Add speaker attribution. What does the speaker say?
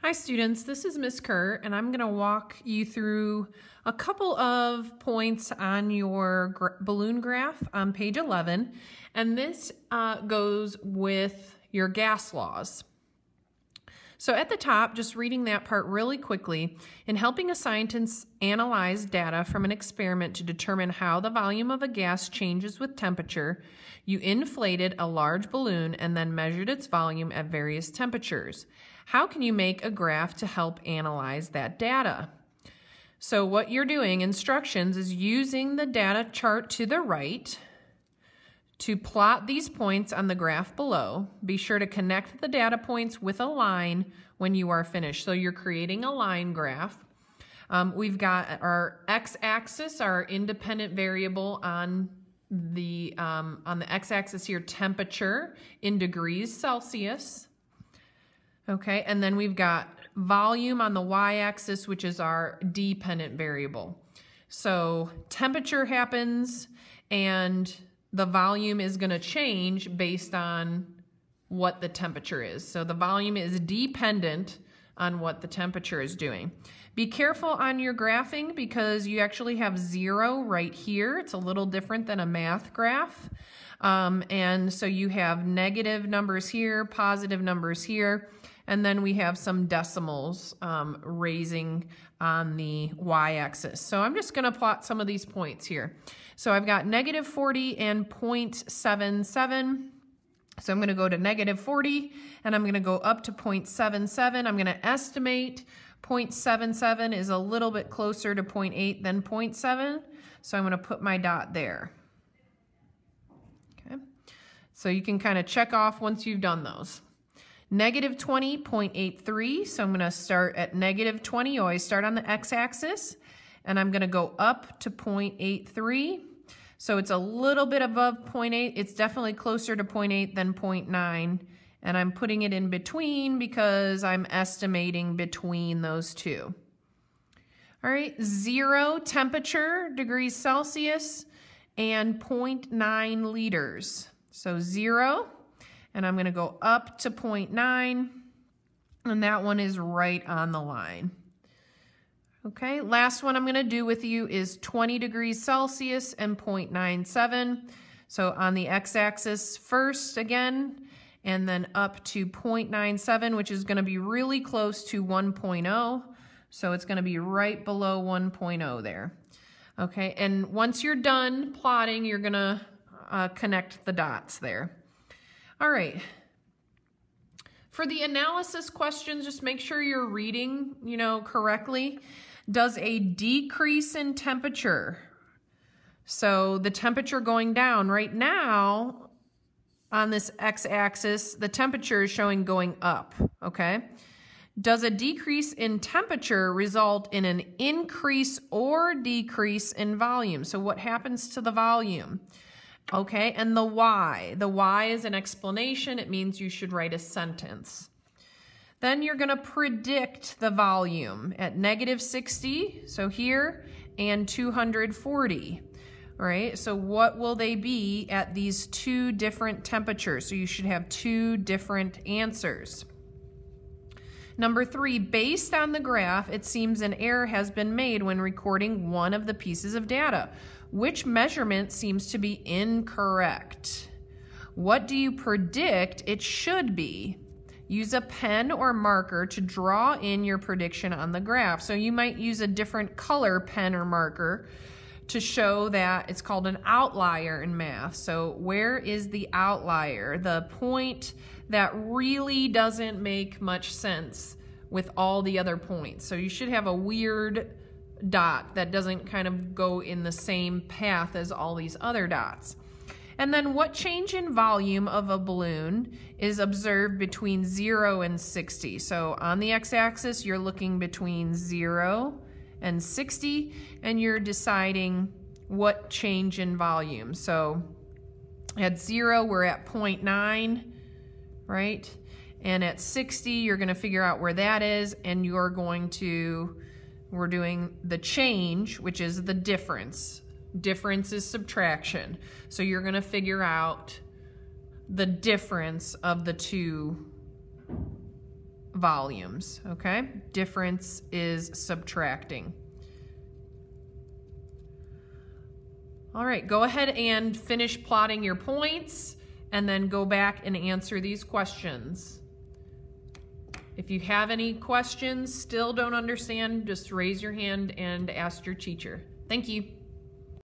Speaker 1: Hi students, this is Ms. Kerr and I'm going to walk you through a couple of points on your balloon graph on page 11, and this goes with your gas laws. So at the top, just reading that part really quickly, in helping a scientist analyze data from an experiment to determine how the volume of a gas changes with temperature, you inflated a large balloon and then measured its volume at various temperatures. How can you make a graph to help analyze that data? So what you're doing, instructions, is using the data chart to the right to plot these points on the graph below. Be sure to connect the data points with a line when you are finished. So you're creating a line graph. We've got our x-axis, our independent variable on the x-axis here, temperature in degrees Celsius. Okay, and then we've got volume on the y-axis, which is our dependent variable. So temperature happens and the volume is going to change based on what the temperature is. So the volume is dependent on what the temperature is doing. Be careful on your graphing because you actually have 0 right here. It's a little different than a math graph. And so you have negative numbers here, positive numbers here, and then we have some decimals raising on the y-axis. So I'm just going to plot some of these points here. So I've got negative 40 and 0.77. So I'm going to go to negative 40 and I'm going to go up to 0.77. I'm going to estimate 0.77 is a little bit closer to 0.8 than 0.7. So I'm going to put my dot there. Okay. So you can kind of check off once you've done those. Negative 20, 0.83. So I'm going to start at negative 20. You always start on the x-axis. And I'm going to go up to 0.83. So it's a little bit above 0.8. It's definitely closer to 0.8 than 0.9. And I'm putting it in between because I'm estimating between those two. All right, 0 temperature, degrees Celsius, and 0.9 liters. So 0, and I'm going to go up to 0.9, and that one is right on the line. Okay, last one I'm going to do with you is 20 degrees Celsius and 0.97. So on the x-axis first again, and then up to 0.97, which is going to be really close to 1.0. So it's going to be right below 1.0 there. Okay, and once you're done plotting, you're going to connect the dots there. All right. For the analysis questions, just make sure you're reading, correctly. Does a decrease in temperature, so the temperature going down right now on this x-axis, the temperature is showing going up, okay? Does a decrease in temperature result in an increase or decrease in volume? So what happens to the volume? Okay, and the y. The y is an explanation. It means you should write a sentence. Then you're going to predict the volume at negative 60, so here, and 240. All right, so what will they be at these two different temperatures? So you should have two different answers. Number 3, based on the graph, it seems an error has been made when recording one of the pieces of data. Which measurement seems to be incorrect? What do you predict it should be? Use a pen or marker to draw in your prediction on the graph. So you might use a different color pen or marker to show that it's called an outlier in math. So where is the outlier? The point that really doesn't make much sense with all the other points. So you should have a weird dot that doesn't kind of go in the same path as all these other dots. And then what change in volume of a balloon is observed between 0 and 60? So on the x-axis, you're looking between 0 and 60, and you're deciding what change in volume. So at 0, we're at 0.9, right? And at 60, you're going to figure out where that is, and you're going to, we're doing the change, which is the difference. Difference is subtraction. So you're going to figure out the difference of the two volumes, okay? Difference is subtracting. All right, go ahead and finish plotting your points and then go back and answer these questions. If you have any questions, still don't understand, just raise your hand and ask your teacher. Thank you.